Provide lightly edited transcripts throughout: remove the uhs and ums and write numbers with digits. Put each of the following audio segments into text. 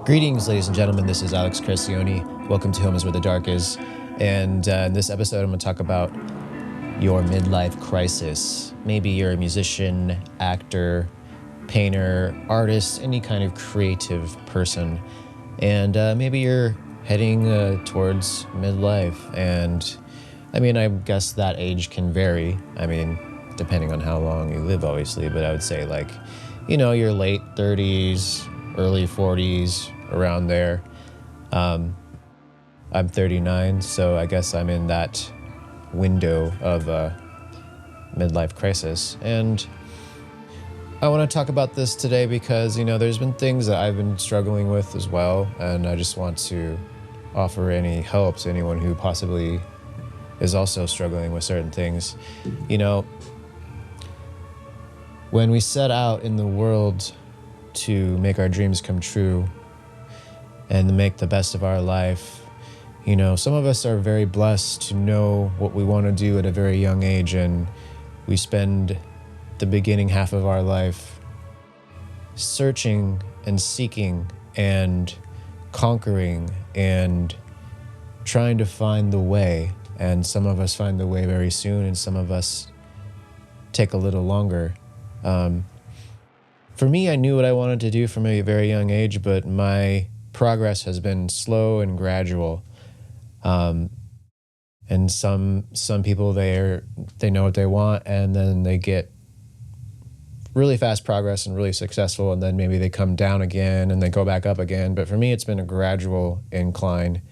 Greetings, ladies and gentlemen. This is Alex Crescioni. Welcome to Home is Where the Dark Is. And in this episode, I'm going to talk about your midlife crisis. Maybe you're a musician, actor, painter, artist, any kind of creative person. And maybe you're heading towards midlife. And I guess that age can vary. Depending on how long you live, obviously. But I would say your late 30s, early 40s, around there. I'm 39, so I guess I'm in that window of midlife crisis. And I want to talk about this today because, there's been things that I've been struggling with as well, and I just want to offer any help to anyone who possibly is also struggling with certain things. When we set out in the world to make our dreams come true and to make the best of our life, some of us are very blessed to know what we want to do at a very young age, and we spend the beginning half of our life searching and seeking and conquering and trying to find the way. And some of us find the way very soon, and some of us take a little longer. For me, I knew what I wanted to do from a very young age, but my progress has been slow and gradual. And some people, they know what they want, and then they get really fast progress and really successful, and then maybe they come down again and they go back up again. But for me, it's been a gradual incline,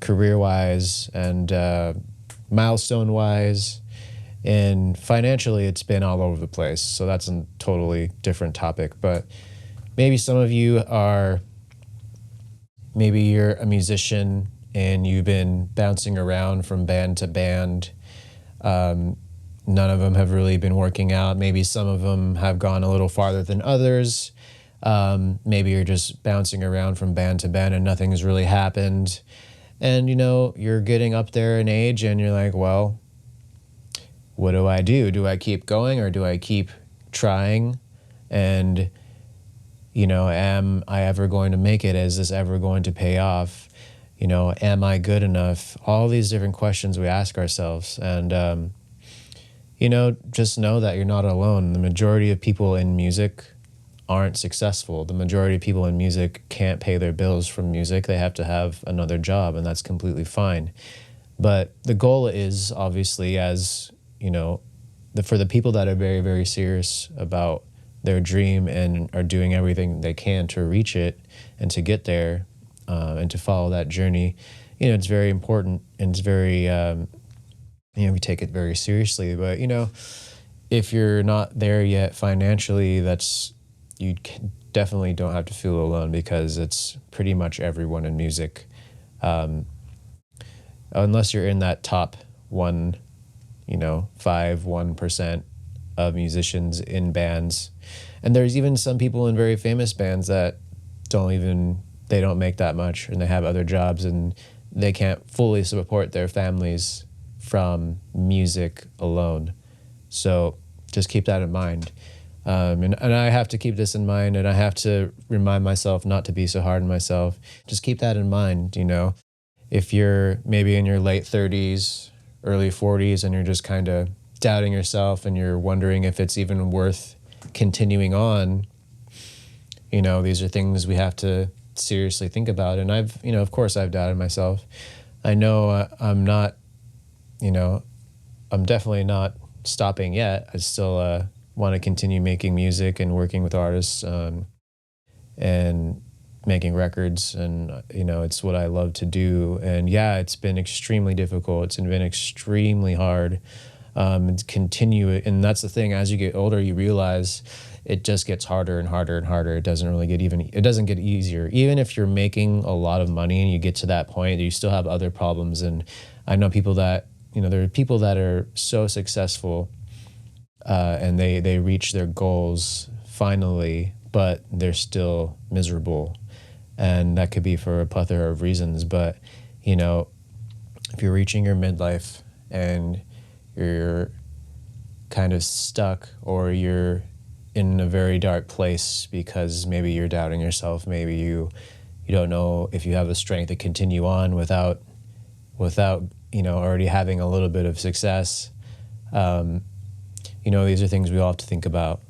career-wise and milestone-wise. And financially, it's been all over the place. So that's a totally different topic. But maybe some of you maybe you're a musician and you've been bouncing around from band to band. None of them have really been working out. Maybe some of them have gone a little farther than others. Maybe you're just bouncing around from band to band and nothing has really happened. And, you're getting up there in age and you're like, well, what do I do? Do I keep going or do I keep trying? And, am I ever going to make it? Is this ever going to pay off? Am I good enough? All these different questions we ask ourselves. And, just know that you're not alone. The majority of people in music aren't successful. The majority of people in music can't pay their bills from music. They have to have another job, and that's completely fine. But the goal is obviously, as for the people that are very, very serious about their dream and are doing everything they can to reach it and to get there and to follow that journey, it's very important, and it's very, we take it very seriously. But, if you're not there yet financially, you definitely don't have to feel alone, because it's pretty much everyone in music. Unless you're in that top 1% of musicians in bands. And there's even some people in very famous bands that they don't make that much, and they have other jobs, and they can't fully support their families from music alone. So just keep that in mind. And I have to keep this in mind, and I have to remind myself not to be so hard on myself. Just keep that in mind, If you're maybe in your late 30s, early 40s, and you're just kind of doubting yourself and you're wondering if it's even worth continuing on, these are things we have to seriously think about. And of course I've doubted myself. I know I'm definitely not stopping yet. I still want to continue making music and working with artists and making records, and it's what I love to do. And yeah, it's been extremely difficult. It's been extremely hard. And continue it. And that's the thing, as you get older, you realize it just gets harder and harder and harder. It doesn't get easier. Even if you're making a lot of money and you get to that point, you still have other problems. And I know people that, there are people that are so successful and they reach their goals finally, but they're still miserable. And that could be for a plethora of reasons. But, if you're reaching your midlife and you're kind of stuck, or you're in a very dark place because maybe you're doubting yourself. Maybe you don't know if you have the strength to continue on without already having a little bit of success. These are things we all have to think about.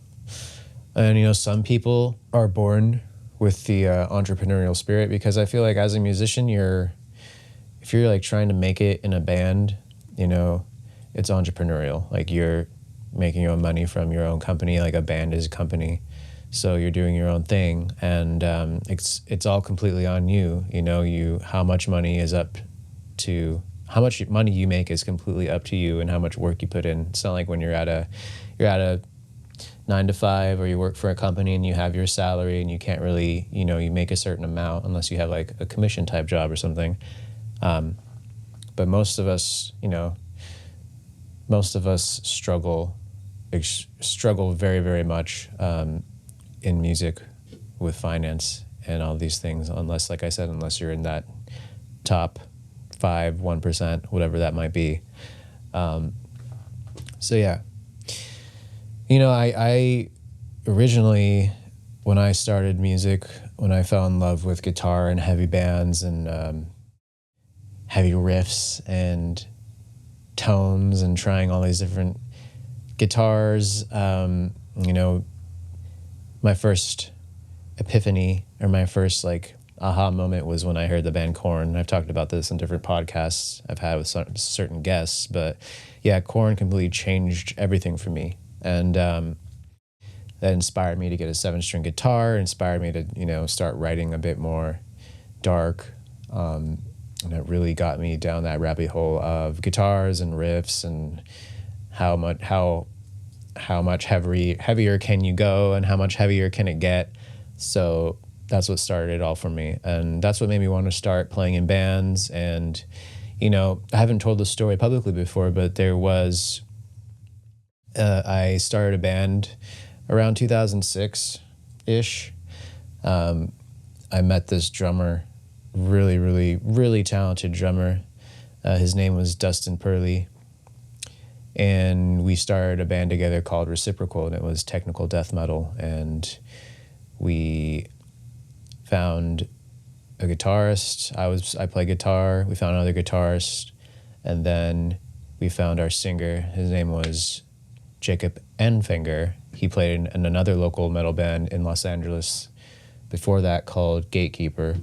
And some people are born with the entrepreneurial spirit, because I feel like as a musician, if you're like trying to make it in a band, it's entrepreneurial. Like you're making your own money from your own company. Like a band is a company, so you're doing your own thing, and it's all completely on you. How much money you make is completely up to you, and how much work you put in. It's not like when you're at a 9 to 5, or you work for a company and you have your salary and you can't really, you make a certain amount unless you have like a commission type job or something. But most of us struggle very, very much in music with finance and all these things, unless, like I said, unless you're in that top 1%, whatever that might be. So yeah. I originally, when I started music, when I fell in love with guitar and heavy bands and heavy riffs and tones and trying all these different guitars, my first epiphany, or my first like aha moment, was when I heard the band Korn. I've talked about this in different podcasts I've had with certain guests, but yeah, Korn completely changed everything for me. And that inspired me to get a 7-string guitar, inspired me to, start writing a bit more dark. And it really got me down that rabbit hole of guitars and riffs and how much heavier can you go and how much heavier can it get. So that's what started it all for me. And that's what made me want to start playing in bands. And, I haven't told the story publicly before, but there was... I started a band around 2006-ish. I met this drummer, really, really, really talented drummer. His name was Dustin Purley. And we started a band together called Reciprocal, and it was technical death metal. And we found a guitarist. I play guitar. We found another guitarist. And then we found our singer. His name was Jacob Enfinger. He played in another local metal band in Los Angeles before that called Gatekeeper.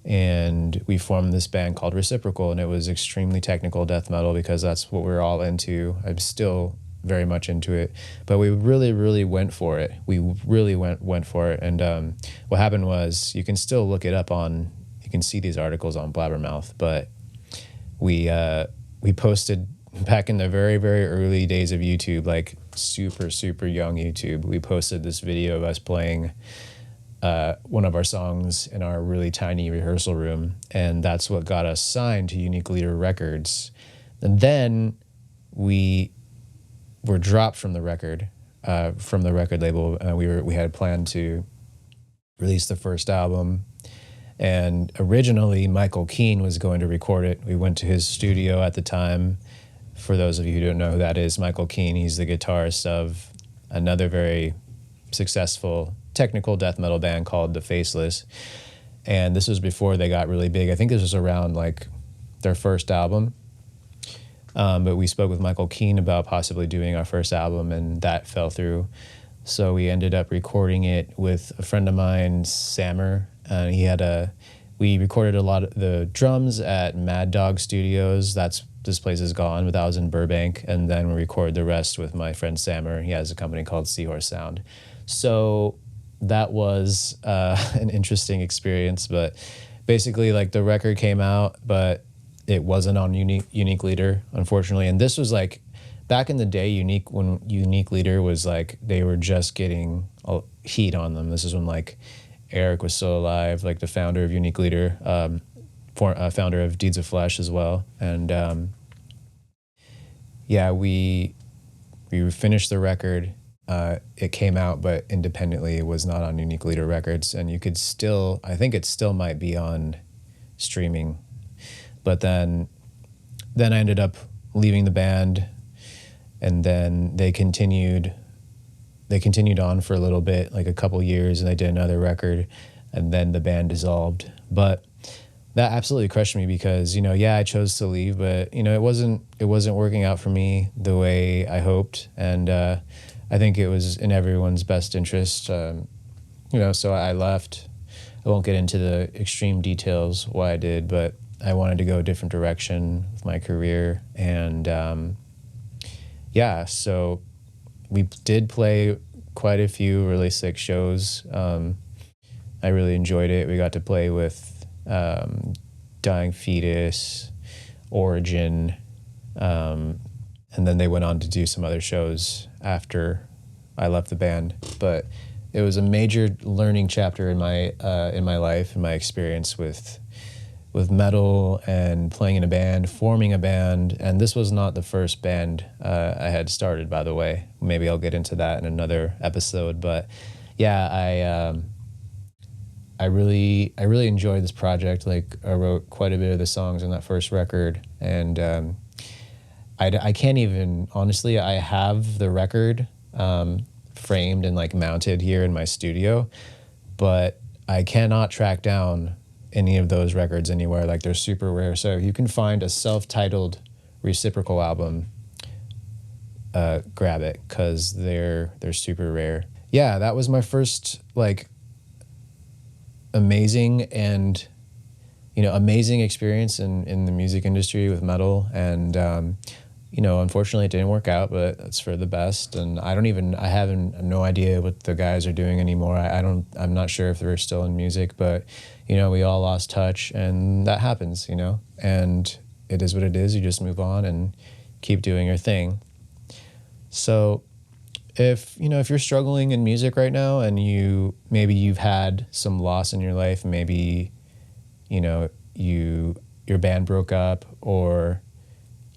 And we formed this band called Reciprocal, and it was extremely technical death metal because that's what we're all into. I'm still very much into it, but we really, really went for it. We really went for it. And what happened was, you can still look it up you can see these articles on Blabbermouth, but we posted back in the very, very early days of YouTube, like super, super young YouTube, we posted this video of us playing one of our songs in our really tiny rehearsal room, and that's what got us signed to Unique Leader Records. And then we were dropped from the record label. We had planned to release the first album, and originally Michael Keane was going to record it. We went to his studio at the time. For those of you who don't know who that is, Michael Keane, he's the guitarist of another very successful technical death metal band called The Faceless. And this was before they got really big. I think this was around like their first album. But we spoke with Michael Keane about possibly doing our first album, and that fell through. So we ended up recording it with a friend of mine, Sammer. We recorded a lot of the drums at Mad Dog Studios. This place is gone, but that was in Burbank. And then we recorded the rest with my friend Sammer. He has a company called Seahorse Sound. So that was an interesting experience. But basically, like, the record came out, but it wasn't on Unique Leader, unfortunately. And this was like back in the day, when Unique Leader was like, they were just getting heat on them. This is when like Eric was still alive, like the founder of Unique Leader, founder of Deeds of Flesh as well. And we finished the record. It came out, but independently, it was not on Unique Leader Records. And you could still, I think it still might be on streaming. But then I ended up leaving the band, and then they continued they continued on for a little bit, like a couple years, and they did another record, and then the band dissolved. But that absolutely crushed me because, I chose to leave, but it wasn't working out for me the way I hoped, and I think it was in everyone's best interest. So I left. I won't get into the extreme details why I did, but I wanted to go a different direction with my career, and so we did play quite a few really sick shows. I really enjoyed it. We got to play with Dying Fetus, Origin, and then they went on to do some other shows after I left the band. But it was a major learning chapter in my life and my experience with metal and playing in a band, forming a band. And this was not the first band I had started, by the way. Maybe I'll get into that in another episode. But yeah, I really enjoyed this project. Like, I wrote quite a bit of the songs on that first record, and I can't even, honestly, I have the record framed and like mounted here in my studio, but I cannot track down any of those records anywhere. Like, they're super rare. So if you can find a self-titled Reciprocal album, grab it, because they're super rare. Yeah, that was my first like amazing experience in the music industry with metal, and unfortunately it didn't work out, but that's for the best. And I have no idea what the guys are doing anymore. I'm not sure if they're still in music, but we all lost touch, and that happens, and it is what it is. You just move on and keep doing your thing. So if you're struggling in music right now, and maybe you've had some loss in your life, maybe your band broke up, or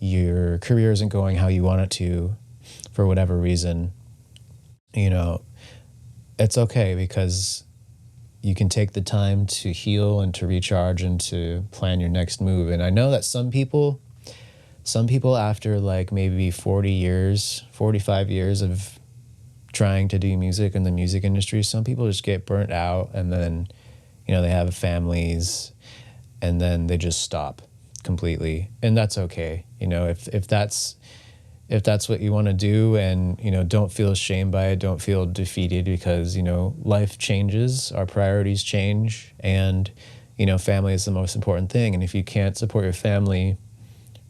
your career isn't going how you want it to for whatever reason, it's okay, because you can take the time to heal and to recharge and to plan your next move. And I know that some people after like maybe 45 years of trying to do music in the music industry, some people just get burnt out, and then they have families, and then they just stop completely. And that's okay. If that's what you want to do, and don't feel ashamed by it, don't feel defeated, because life changes, our priorities change, and family is the most important thing. And if you can't support your family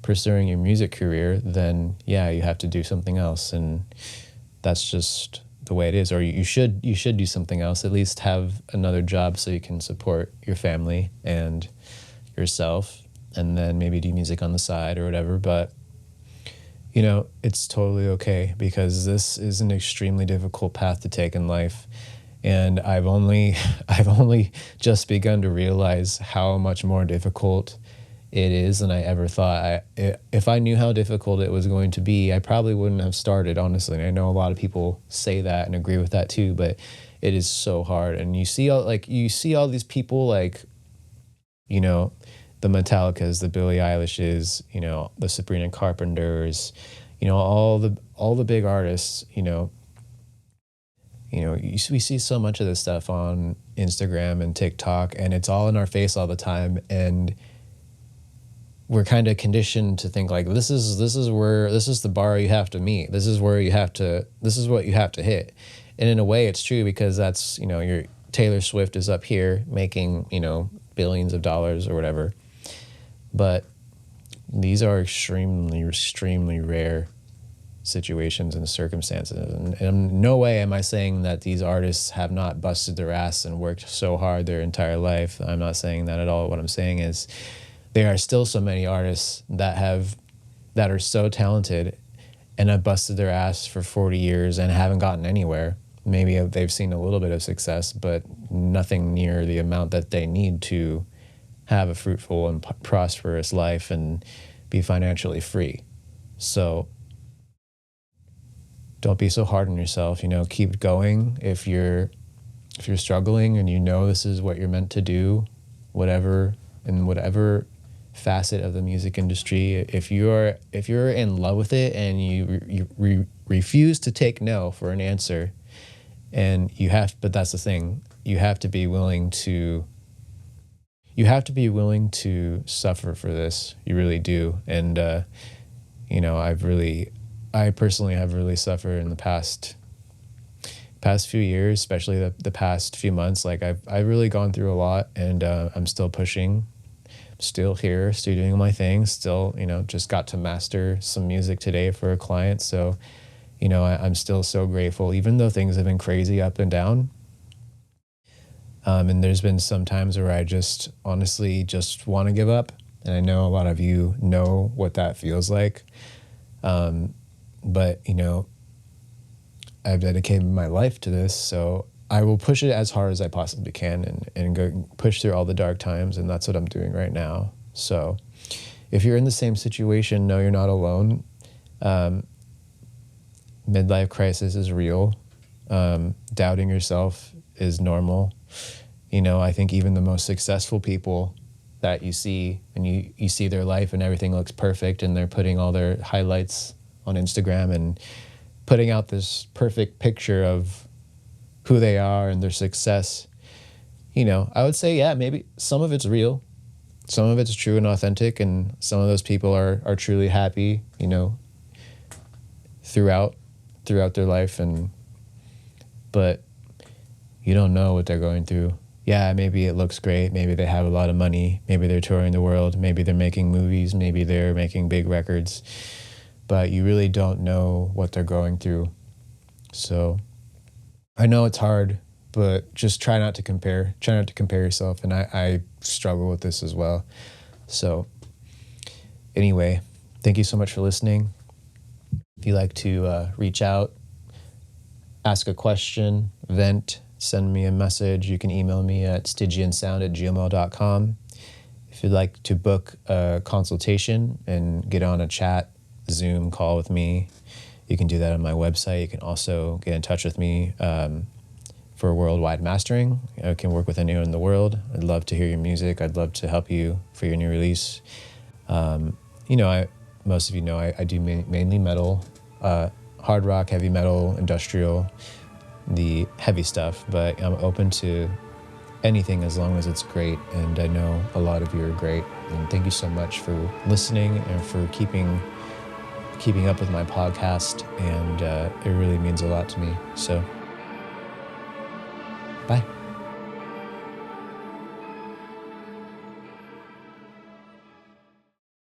pursuing your music career, then you have to do something else, and that's just the way it is. Or you should do something else, at least have another job so you can support your family and yourself, and then maybe do music on the side or whatever. But it's totally okay, because this is an extremely difficult path to take in life, and I've only just begun to realize how much more difficult it is than I ever thought. If I knew how difficult it was going to be, I probably wouldn't have started, honestly. And I know a lot of people say that and agree with that too, but it is so hard. And you see all these people, like, the Metallicas, the Billie Eilishes, the Sabrina Carpenters, all the big artists, we see so much of this stuff on Instagram and TikTok, and it's all in our face all the time, and we're kind of conditioned to think like, this is the bar you have to meet. This is what you have to hit. And in a way it's true, because that's, your Taylor Swift is up here making, billions of dollars or whatever. But these are extremely, extremely rare situations and circumstances. And in no way am I saying that these artists have not busted their ass and worked so hard their entire life. I'm not saying that at all. What I'm saying is, there are still so many artists that are so talented and have busted their ass for 40 years and haven't gotten anywhere. Maybe they've seen a little bit of success, but nothing near the amount that they need to have a fruitful and prosperous life and be financially free. So don't be so hard on yourself. Keep going. If you're struggling and this is what you're meant to do, whatever facet of the music industry, if you're in love with it and you refuse to take no for an answer, And but that's the thing. You have to be willing to suffer for this. You really do. And, I personally have really suffered in the past few years, especially the past few months. Like I've really gone through a lot, and I'm still pushing, still here, still doing my thing, still, just got to master some music today for a client. So, I'm still so grateful, even though things have been crazy up and down. And there's been some times where I just honestly just want to give up. And I know a lot of you know what that feels like. But, I've dedicated my life to this, so I will push it as hard as I possibly can and go push through all the dark times. And that's what I'm doing right now. So if you're in the same situation, know you're not alone. Midlife crisis is real. Doubting yourself is normal. I think even the most successful people that you see, and you see their life and everything looks perfect, and they're putting all their highlights on Instagram and putting out this perfect picture of who they are and their success. I would say, yeah, maybe some of it's real. Some of it's true and authentic, and some of those people are truly happy, throughout their life. But you don't know what they're going through. Yeah, maybe it looks great. Maybe they have a lot of money. Maybe they're touring the world. Maybe they're making movies. Maybe they're making big records. But you really don't know what they're going through. So I know it's hard, but just try not to compare. Try not to compare yourself. And I struggle with this as well. So anyway, thank you so much for listening. If you'd like to reach out, ask a question, vent, send me a message, you can email me at stygiansound@gmail.com. If you'd like to book a consultation and get on a chat, Zoom call with me, you can do that on my website. You can also get in touch with me for worldwide mastering. I can work with anyone in the world. I'd love to hear your music. I'd love to help you for your new release. Most of you know I do mainly metal, hard rock, heavy metal, industrial, the heavy stuff, but I'm open to anything as long as it's great. And I know a lot of you are great. And thank you so much for listening and for keeping up with my podcast. And it really means a lot to me. So, bye.